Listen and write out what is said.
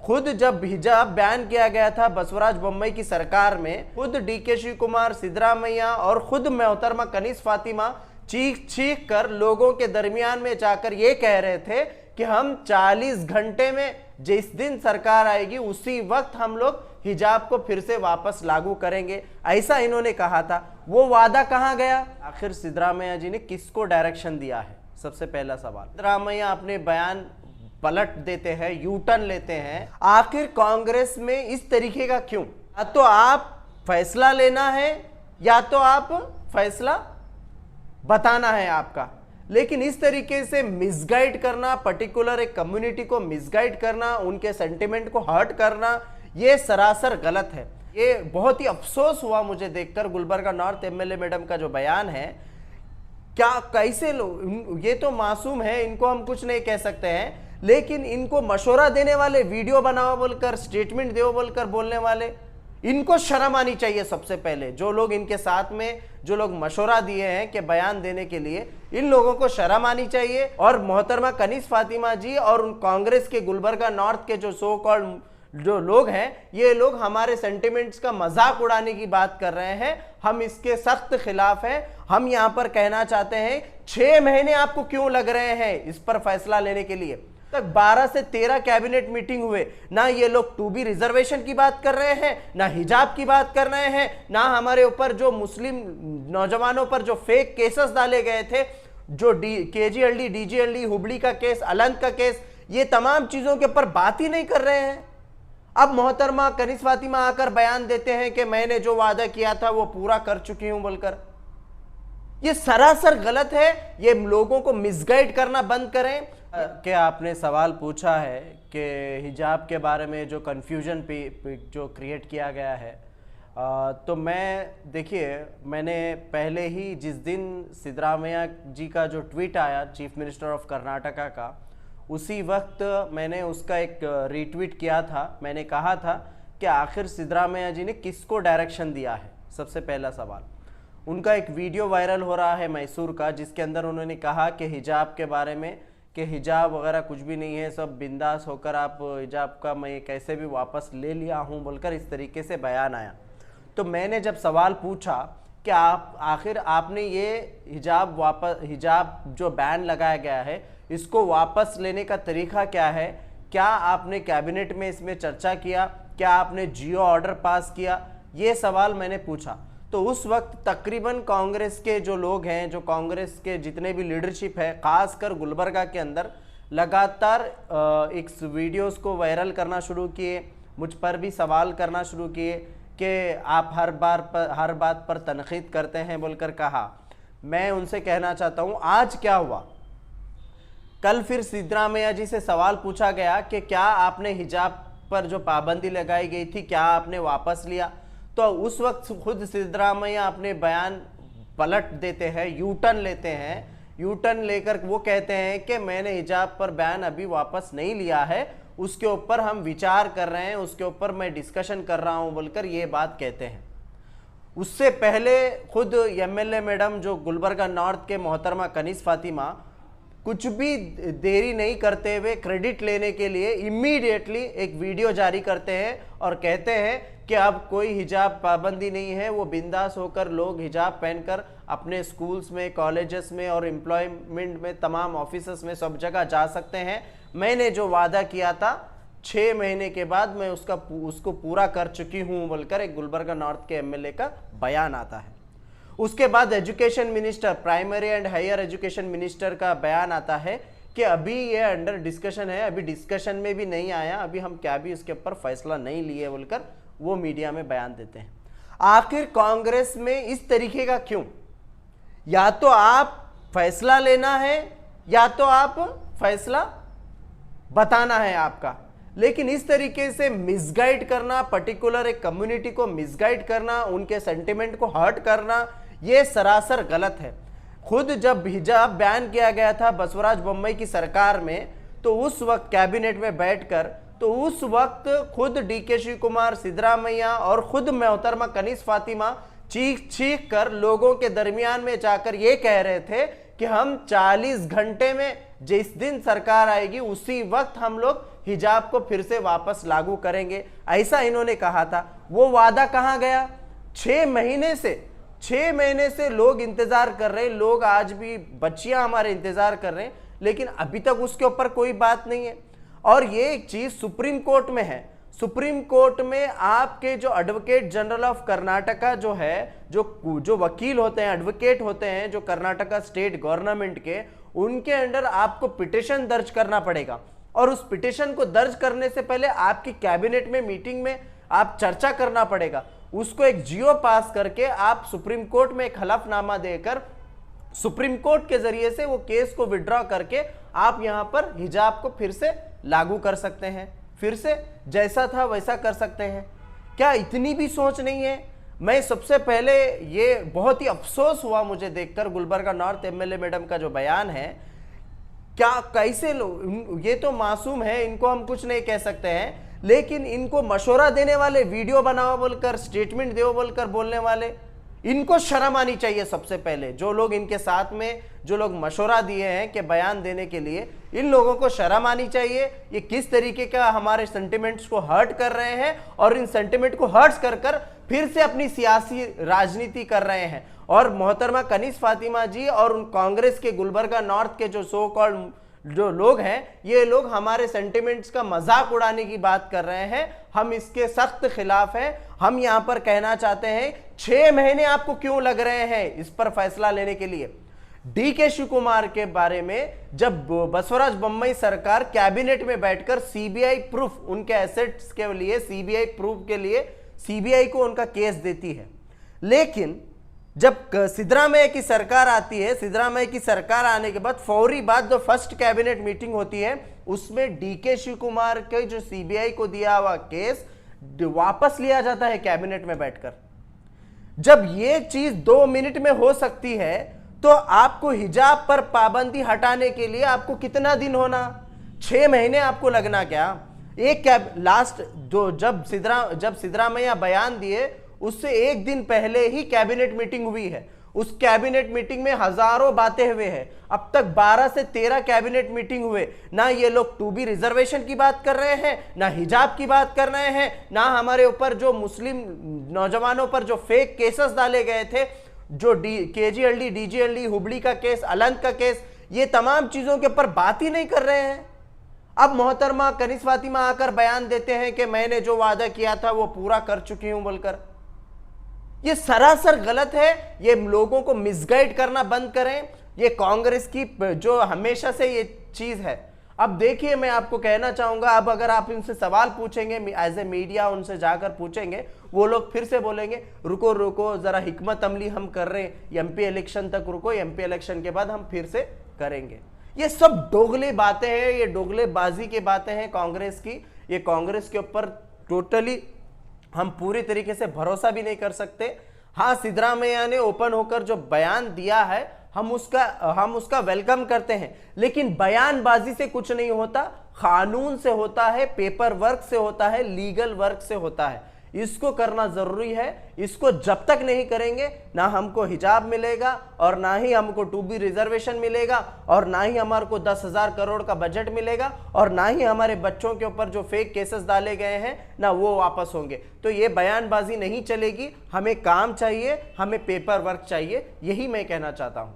खुद जब हिजाब बैन किया गया था बसवराज बोम्मई की सरकार में, खुद डीके शिव कुमार, सिद्धरामैया और खुद मोहतरमा कनीज फातिमा चीख चीख कर लोगों के दरमियान में जाकर ये कह रहे थे कि हम 40 घंटे में जिस दिन सरकार आएगी उसी वक्त हम लोग हिजाब को फिर से वापस लागू करेंगे, ऐसा इन्होंने कहा था। वो वादा कहां गया? आखिर सिद्धरामैया जी ने किसको डायरेक्शन दिया है? सबसे पहला सवाल। सिद्धरामैया अपने बयान पलट देते हैं, यू टर्न लेते हैं। आखिर कांग्रेस में इस तरीके का क्यों? या तो आप फैसला लेना है या तो आप फैसला बताना है आपका, लेकिन इस तरीके से मिसगाइड करना, पर्टिकुलर एक कम्युनिटी को मिसगाइड करना, उनके सेंटिमेंट को हर्ट करना, ये सरासर गलत है। ये बहुत ही अफसोस हुआ मुझे देखकर गुलबर्गा नॉर्थ एमएलए मैडम का जो बयान है। क्या कैसे लोग, ये तो मासूम है, इनको हम कुछ नहीं कह सकते हैं, लेकिन इनको मशवरा देने वाले, वीडियो बनाओ बोलकर, स्टेटमेंट दो बोलकर बोलने वाले, इनको शर्म आनी चाहिए। सबसे पहले जो लोग इनके साथ में, जो लोग मशवरा दिए हैं कि बयान देने के लिए, इन लोगों को शर्म आनी चाहिए। और मोहतरमा कनीज फातिमा जी और उन कांग्रेस के गुलबर्गा नॉर्थ के जो सो कॉल्ड जो लोग हैं, ये लोग हमारे सेंटिमेंट्स का मजाक उड़ाने की बात कर रहे हैं। हम इसके सख्त खिलाफ हैं। हम यहां पर कहना चाहते हैं 6 महीने आपको क्यों लग रहे हैं इस पर फैसला लेने के लिए? तक 12 से 13 कैबिनेट मीटिंग हुए, ना ये लोग 2B रिजर्वेशन की बात कर रहे हैं, ना हिजाब की बात कर रहे हैं, ना हमारे ऊपर जो मुस्लिम नौजवानों पर जो फेक केसेस डाले गए थे, जो KGLD, DGLD, हुबली का केस, अलंत का केस, ये तमाम चीजों के ऊपर बात ही नहीं कर रहे हैं। अब मोहतरमा कनीज फातिमा आकर बयान देते हैं कि मैंने जो वादा किया था वो पूरा कर चुकी हूं बोलकर। ये सरासर गलत है। ये लोगों को मिसगाइड करना बंद करें। क्या आपने सवाल पूछा है कि हिजाब के बारे में जो कन्फ्यूजन जो क्रिएट किया गया है, तो मैं, देखिए, मैंने पहले ही जिस दिन सिद्धरामैया जी का जो ट्वीट आया चीफ मिनिस्टर ऑफ कर्नाटका का, उसी वक्त मैंने उसका एक रीट्वीट किया था। मैंने कहा था कि आखिर सिद्धरामैया जी ने किसको डायरेक्शन दिया है? सबसे पहला सवाल। उनका एक वीडियो वायरल हो रहा है मैसूर का, जिसके अंदर उन्होंने कहा कि हिजाब के बारे में कि हिजाब वगैरह कुछ भी नहीं है, सब बिंदास होकर आप हिजाब का मैं कैसे भी वापस ले लिया हूं बोलकर इस तरीके से बयान आया। तो मैंने जब सवाल पूछा कि आप आखिर आपने ये हिजाब जो बैन लगाया गया है, इसको वापस लेने का तरीका क्या है? क्या आपने कैबिनेट में इसमें चर्चा किया? क्या आपने जियो ऑर्डर पास किया? ये सवाल मैंने पूछा। तो उस वक्त तकरीबन कांग्रेस के जो लोग हैं, जो कांग्रेस के जितने भी लीडरशिप है, खासकर गुलबर्गा के अंदर, लगातार इस वीडियोस को वायरल करना शुरू किए, मुझ पर भी सवाल करना शुरू किए कि आप हर बात पर तनकीद करते हैं बोलकर कहा। मैं उनसे कहना चाहता हूं, आज क्या हुआ? कल फिर सिद्धरामैया जी से सवाल पूछा गया कि क्या आपने हिजाब पर जो पाबंदी लगाई गई थी, क्या आपने वापस लिया? तो उस वक्त खुद सिद्धरामैया अपने बयान पलट देते हैं, यू टर्न लेते हैं। यू टर्न लेकर वो कहते हैं कि मैंने हिजाब पर बैन अभी वापस नहीं लिया है, उसके ऊपर हम विचार कर रहे हैं, उसके ऊपर मैं डिस्कशन कर रहा हूं बोलकर ये बात कहते हैं। उससे पहले खुद एमएलए मैडम जो गुलबर्गा नॉर्थ के मोहतरमा कनीज फातिमा कुछ भी देरी नहीं करते हुए क्रेडिट लेने के लिए इमीडिएटली एक वीडियो जारी करते हैं और कहते हैं कि अब कोई हिजाब पाबंदी नहीं है, वो बिंदास होकर लोग हिजाब पहनकर अपने स्कूल्स में, कॉलेजेस में और एम्प्लॉयमेंट में, तमाम ऑफिसेस में, सब जगह जा सकते हैं। मैंने जो वादा किया था 6 महीने के बाद मैं उसको पूरा कर चुकी हूं बोलकर एक गुलबर्गा नॉर्थ के एमएलए का बयान आता है। उसके बाद education minister, primary and higher education minister का बयान आता है कि अभी ये अंडर डिस्कशन है, अभी डिस्कशन में भी नहीं आया, अभी हम क्या भी उसके ऊपर फैसला नहीं लिए बोलकर वो मीडिया में बयान देते हैं। आखिर कांग्रेस में इस तरीके का क्यों? या तो आप फैसला लेना है या तो आप फैसला बताना है आपका, लेकिन इस तरीके से मिसगाइड करना, पर्टिकुलर एक कम्युनिटी को मिसगाइड करना, उनके सेंटिमेंट को हर्ट करना, ये सरासर गलत है। खुद जब हिजाब बैन किया गया था बसवराज बोम्मई की सरकार में, तो उस वक्त कैबिनेट में बैठकर, तो उस वक्त खुद डीके शिव कुमार, सिद्धरामैया और खुद मोहतरमा कनीज फातिमा चीख चीख कर लोगों के दरमियान में जाकर ये कह रहे थे कि हम 40 घंटे में जिस दिन सरकार आएगी उसी वक्त हम लोग हिजाब को फिर से वापस लागू करेंगे, ऐसा इन्होंने कहा था। वो वादा कहां गया? 6 महीने से लोग इंतजार कर रहे हैं, लोग आज भी बच्चियां हमारे इंतजार कर रहे हैं, लेकिन अभी तक उसके ऊपर कोई बात नहीं है। और ये एक चीज सुप्रीम कोर्ट में है। सुप्रीम कोर्ट में आपके जो एडवोकेट जनरल ऑफ कर्नाटका जो है, जो वकील होते हैं, एडवोकेट होते हैं, जो कर्नाटका स्टेट गवर्नमेंट के, उनके अंडर आपको पिटिशन दर्ज करना पड़ेगा। और उस पिटिशन को दर्ज करने से पहले आपकी कैबिनेट में मीटिंग में आप चर्चा करना पड़ेगा। उसको एक जियो पास करके आप सुप्रीम कोर्ट में एक हलफनामा देकर सुप्रीम कोर्ट के जरिए से वो केस को विड्रॉ करके आप यहां पर हिजाब को फिर से लागू कर सकते हैं, फिर से जैसा था वैसा कर सकते हैं। क्या इतनी भी सोच नहीं है? मैं सबसे पहले ये बहुत ही अफसोस हुआ मुझे देखकर गुलबर्गा नॉर्थ एमएलए मैडम का जो बयान है। क्या कैसे लोग, ये तो मासूम है, इनको हम कुछ नहीं कह सकते हैं, लेकिन इनको मशवरा देने वाले, वीडियो बनाओ बोलकर, स्टेटमेंट दो बोलकर बोलने वाले, इनको शर्म आनी चाहिए। सबसे पहले जो लोग इनके साथ में, जो लोग मशवरा दिए हैं कि बयान देने के लिए, इन लोगों को शर्म आनी चाहिए। ये किस तरीके का हमारे सेंटिमेंट्स को हर्ट कर रहे हैं और इन सेंटिमेंट को हर्ट कर फिर से अपनी सियासी राजनीति कर रहे हैं। और मोहतरमा कनीज फातिमा जी और उन कांग्रेस के गुलबर्गा नॉर्थ के जो सो कॉल्ड जो लोग हैं, ये लोग हमारे सेंटिमेंट्स का मजाक उड़ाने की बात कर रहे हैं। हम इसके सख्त खिलाफ हैं। हम यहां पर कहना चाहते हैं, 6 महीने आपको क्यों लग रहे हैं इस पर फैसला लेने के लिए? डीके शिव कुमार के बारे में जब बसवराज बोम्मई सरकार कैबिनेट में बैठकर सीबीआई प्रूफ, उनके एसेट्स के लिए सीबीआई प्रूफ के लिए सीबीआई को उनका केस देती है, लेकिन जब सिद्धरामैया की सरकार आती है, सिद्धरामैया की सरकार आने के बाद फौरी बाद जो फर्स्ट कैबिनेट मीटिंग होती है, उसमें डीके शिव कुमार के जो सीबीआई को दिया हुआ केस वापस लिया जाता है कैबिनेट में बैठकर। जब ये चीज 2 मिनट में हो सकती है, तो आपको हिजाब पर पाबंदी हटाने के लिए आपको कितना दिन होना? 6 महीने आपको लगना क्या? एक लास्ट जब सिद्धरामैया बयान दिए उससे एक दिन पहले ही कैबिनेट मीटिंग हुई है। उस कैबिनेट मीटिंग में हजारों बातें हुए हैं। अब तक 12 से 13 कैबिनेट मीटिंग हुए। ना ये लोग 2B रिजर्वेशन की बात कर रहे हैं, ना हिजाब की बात कर रहे हैं, ना हमारे ऊपर जो मुस्लिम नौजवानों पर जो फेक केसेस डाले गए थे, जो केजीएलडी, डीजीएलडी, हुबली का केस, अलंत का केस, ये तमाम चीजों के ऊपर बात ही नहीं कर रहे हैं। अब मोहतरमा कनीज फातिमा आकर बयान देते हैं कि मैंने जो वादा किया था वो पूरा कर चुकी हूं बोलकर। ये सरासर गलत है। ये लोगों को मिसगाइड करना बंद करें। ये कांग्रेस की जो हमेशा से ये चीज है। अब देखिए, मैं आपको कहना चाहूंगा, अब अगर आप इनसे सवाल पूछेंगे एज ए मीडिया, उनसे जाकर पूछेंगे, वो लोग फिर से बोलेंगे रुको रुको जरा हिकमत अमली हम कर रहे हैं, एमपी इलेक्शन तक रुको, एमपी इलेक्शन के बाद हम फिर से करेंगे। ये सब दोगले बातें हैं, ये दोगलेबाजी की बातें हैं कांग्रेस की। ये कांग्रेस के ऊपर टोटली हम पूरी तरीके से भरोसा भी नहीं कर सकते। हाँ, सिद्धरामैया ने ओपन होकर जो बयान दिया है, हम उसका वेलकम करते हैं, लेकिन बयानबाजी से कुछ नहीं होता, कानून से होता है, पेपर वर्क से होता है, लीगल वर्क से होता है। इसको करना जरूरी है। इसको जब तक नहीं करेंगे, ना हमको हिजाब मिलेगा और ना ही हमको 2B रिजर्वेशन मिलेगा और ना ही हमारे को 10,000 करोड़ का बजट मिलेगा और ना ही हमारे बच्चों के ऊपर जो फेक केसेस डाले गए हैं ना वो वापस होंगे। तो ये बयानबाजी नहीं चलेगी। हमें काम चाहिए, हमें पेपर वर्क चाहिए। यही मैं कहना चाहता हूं।